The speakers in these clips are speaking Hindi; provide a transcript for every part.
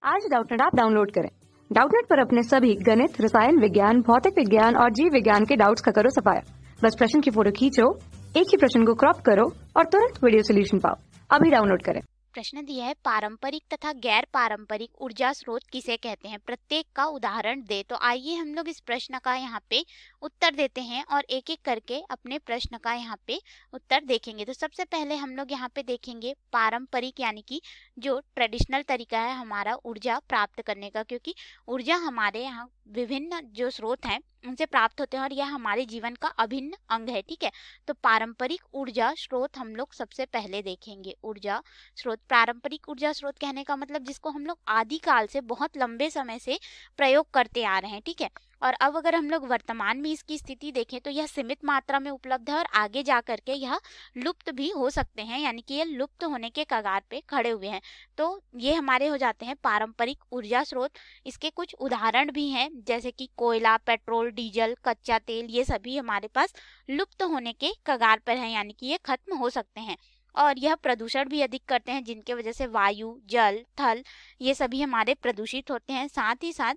आज डाउटनेट ऐप डाउनलोड करें। डाउटनेट पर अपने सभी गणित, रसायन विज्ञान, भौतिक विज्ञान और जीव विज्ञान के डाउट्स का करो सफाया। बस प्रश्न की फोटो खींचो, एक ही प्रश्न को क्रॉप करो और तुरंत वीडियो सोल्यूशन पाओ। अभी डाउनलोड करें। प्रश्न दिया है पारंपरिक तथा गैर पारंपरिक ऊर्जा स्रोत किसे कहते हैं, प्रत्येक का उदाहरण दे। तो आइए हम लोग इस प्रश्न का यहाँ पे उत्तर देते हैं और एक एक करके अपने प्रश्न का यहाँ पे उत्तर देखेंगे। तो सबसे पहले हम लोग यहाँ पे देखेंगे पारंपरिक, यानी कि जो ट्रेडिशनल तरीका है हमारा ऊर्जा प्राप्त करने का, क्योंकि ऊर्जा हमारे यहाँ विभिन्न जो स्रोत हैं उनसे प्राप्त होते हैं और यह हमारे जीवन का अभिन्न अंग है। ठीक है, तो पारंपरिक ऊर्जा स्रोत हम लोग सबसे पहले देखेंगे। ऊर्जा स्रोत, पारंपरिक ऊर्जा स्रोत कहने का मतलब जिसको हम लोग आदिकाल से बहुत लंबे समय से प्रयोग करते आ रहे हैं। ठीक है, और अब अगर हम लोग वर्तमान में इसकी स्थिति देखें तो यह सीमित मात्रा में उपलब्ध है और आगे जा करके यह लुप्त भी हो सकते हैं, यानी कि ये लुप्त होने के कगार पे खड़े हुए हैं। तो ये हमारे हो जाते हैं पारंपरिक ऊर्जा स्रोत। इसके कुछ उदाहरण भी हैं, जैसे कि कोयला, पेट्रोल, डीजल, कच्चा तेल, ये सभी हमारे पास लुप्त होने के कगार पर हैं, यानी कि ये खत्म हो सकते हैं। और यह प्रदूषण भी अधिक करते हैं, जिनके वजह से वायु, जल, थल ये सभी हमारे प्रदूषित होते हैं। साथ ही साथ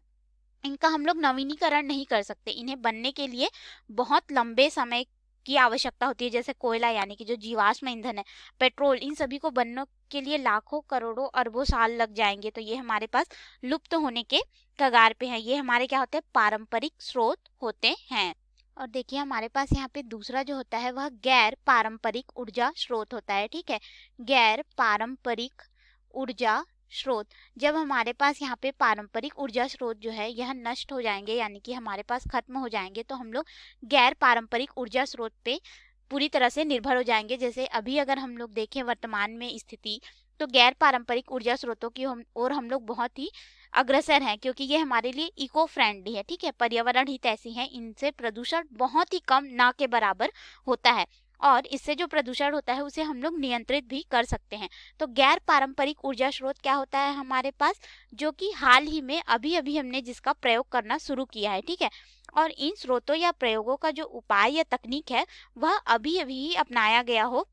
इनका हम लोग नवीनीकरण नहीं कर सकते, इन्हें बनने के लिए बहुत लंबे समय की आवश्यकता होती है। जैसे कोयला यानी कि जो जीवाश्म ईंधन है, पेट्रोल, इन सभी को बनने के लिए लाखों, करोड़ों, अरबों साल लग जाएंगे। तो ये हमारे पास लुप्त होने के कगार पे है। ये हमारे क्या होते हैं, पारंपरिक स्रोत होते हैं। और देखिए हमारे पास यहाँ पे दूसरा जो होता है वह गैर पारंपरिक ऊर्जा स्रोत होता है। ठीक है, गैर पारंपरिक ऊर्जा स्रोत, जब हमारे पास यहाँ पे पारंपरिक ऊर्जा स्रोत जो है यह नष्ट हो जाएंगे, यानी कि हमारे पास खत्म हो जाएंगे, तो हम लोग गैर पारंपरिक ऊर्जा स्रोत पे पूरी तरह से निर्भर हो जाएंगे। जैसे अभी अगर हम लोग देखें वर्तमान में स्थिति, तो गैर पारंपरिक ऊर्जा स्रोतों की हम लोग बहुत ही अग्रसर हैं, क्योंकि ये हमारे लिए इको फ्रेंडली है। ठीक है, पर्यावरण हित ऐसी है, इनसे प्रदूषण बहुत ही कम, ना के बराबर होता है और इससे जो प्रदूषण होता है उसे हम लोग नियंत्रित भी कर सकते हैं। तो गैर पारंपरिक ऊर्जा स्रोत क्या होता है हमारे पास, जो कि हाल ही में अभी अभी हमने जिसका प्रयोग करना शुरू किया है। ठीक है, और इन स्रोतों या प्रयोगों का जो उपाय या तकनीक है वह अभी अभी ही अपनाया गया हो,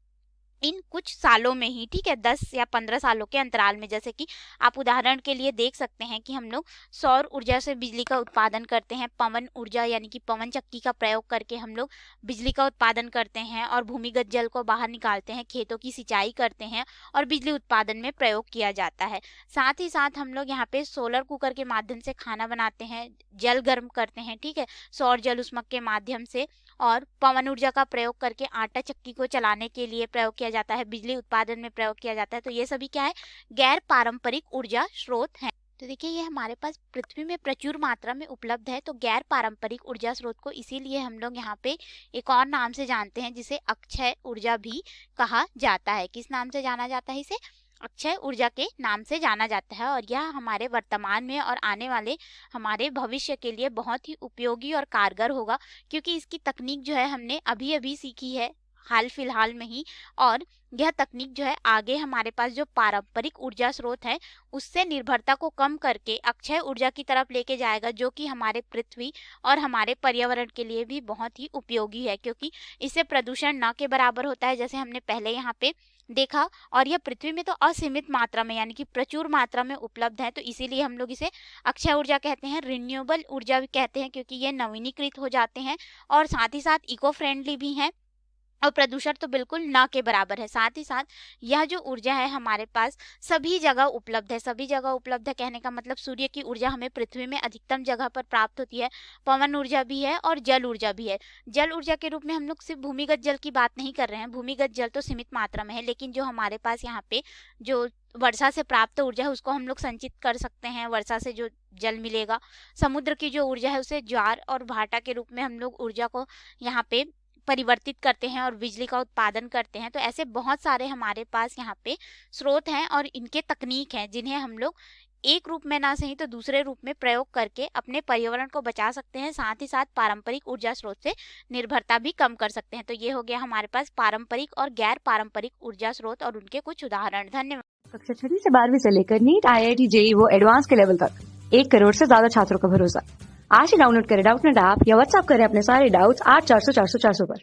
इन कुछ सालों में ही। ठीक है, 10 या 15 सालों के अंतराल में। जैसे कि आप उदाहरण के लिए देख सकते हैं कि हम लोग सौर ऊर्जा से बिजली का उत्पादन करते हैं, पवन ऊर्जा यानी कि पवन चक्की का प्रयोग करके हम लोग बिजली का उत्पादन करते हैं और भूमिगत जल को बाहर निकालते हैं, खेतों की सिंचाई करते हैं और बिजली उत्पादन में प्रयोग किया जाता है। साथ ही साथ हम लोग यहाँ पे सोलर कुकर के माध्यम से खाना बनाते हैं, जल गर्म करते हैं। ठीक है, सौर जल उष्मक के माध्यम से, और पवन ऊर्जा का प्रयोग करके आटा चक्की को चलाने के लिए प्रयोग किया जाता है, बिजली उत्पादन में प्रयोग किया जाता है। तो ये सभी क्या है, गैर पारंपरिक ऊर्जा स्रोत हैं। तो देखिए ये हमारे पास पृथ्वी में प्रचुर मात्रा में उपलब्ध है। तो गैर पारंपरिक ऊर्जा स्रोत को इसीलिए हम लोग यहाँ पे एक और नाम से जानते हैं, जिसे अक्षय ऊर्जा भी कहा जाता है। किस नाम से जाना जाता है इसे, अक्षय ऊर्जा के नाम से जाना जाता है। और यह हमारे वर्तमान में और आने वाले हमारे भविष्य के लिए बहुत ही उपयोगी और कारगर होगा, क्योंकि इसकी तकनीक जो है हमने अभी अभी सीखी है हाल फिलहाल में ही, और यह तकनीक जो है आगे हमारे पास जो पारंपरिक ऊर्जा स्रोत है उससे निर्भरता को कम करके अक्षय ऊर्जा की तरफ लेके जाएगा, जो कि हमारे पृथ्वी और हमारे पर्यावरण के लिए भी बहुत ही उपयोगी है, क्योंकि इससे प्रदूषण न के बराबर होता है, जैसे हमने पहले यहाँ पे देखा। और यह पृथ्वी में तो असीमित मात्रा में यानी कि प्रचुर मात्रा में उपलब्ध है, तो इसीलिए हम लोग इसे अक्षय ऊर्जा कहते हैं, रिन्यूएबल ऊर्जा भी कहते हैं, क्योंकि ये नवीनीकृत हो जाते हैं और साथ ही साथ इको फ्रेंडली भी हैं और प्रदूषण तो बिल्कुल ना के बराबर है। साथ ही साथ यह जो ऊर्जा है हमारे पास सभी जगह उपलब्ध है। सभी जगह उपलब्ध है कहने का मतलब सूर्य की ऊर्जा हमें पृथ्वी में अधिकतम जगह पर प्राप्त होती है, पवन ऊर्जा भी है और जल ऊर्जा भी है। जल ऊर्जा के रूप में हम लोग सिर्फ भूमिगत जल की बात नहीं कर रहे हैं, भूमिगत जल तो सीमित मात्रा में है, लेकिन जो हमारे पास यहाँ पे जो वर्षा से प्राप्त ऊर्जा है उसको हम लोग संचित कर सकते हैं। वर्षा से जो जल मिलेगा, समुद्र की जो ऊर्जा है उसे ज्वार और भाटा के रूप में हम लोग ऊर्जा को यहाँ पे परिवर्तित करते हैं और बिजली का उत्पादन करते हैं। तो ऐसे बहुत सारे हमारे पास यहाँ पे स्रोत हैं और इनके तकनीक हैं, जिन्हें हम लोग एक रूप में ना सही तो दूसरे रूप में प्रयोग करके अपने पर्यावरण को बचा सकते हैं, साथ ही साथ पारंपरिक ऊर्जा स्रोत से निर्भरता भी कम कर सकते हैं। तो ये हो गया हमारे पास पारंपरिक और गैर पारंपरिक ऊर्जा स्रोत और उनके कुछ उदाहरण। धन्यवाद। कक्षा 6 से 12वीं से लेकर नीट, IIT, JEE वो एडवांस के लेवल तक 1 करोड़ से ज्यादा छात्रों का भरोसा। आज ही डाउनलोड करें डाउटनेट ऐप या व्हाट्सएप करें अपने सारे डाउट्स 8400 400 400 पर।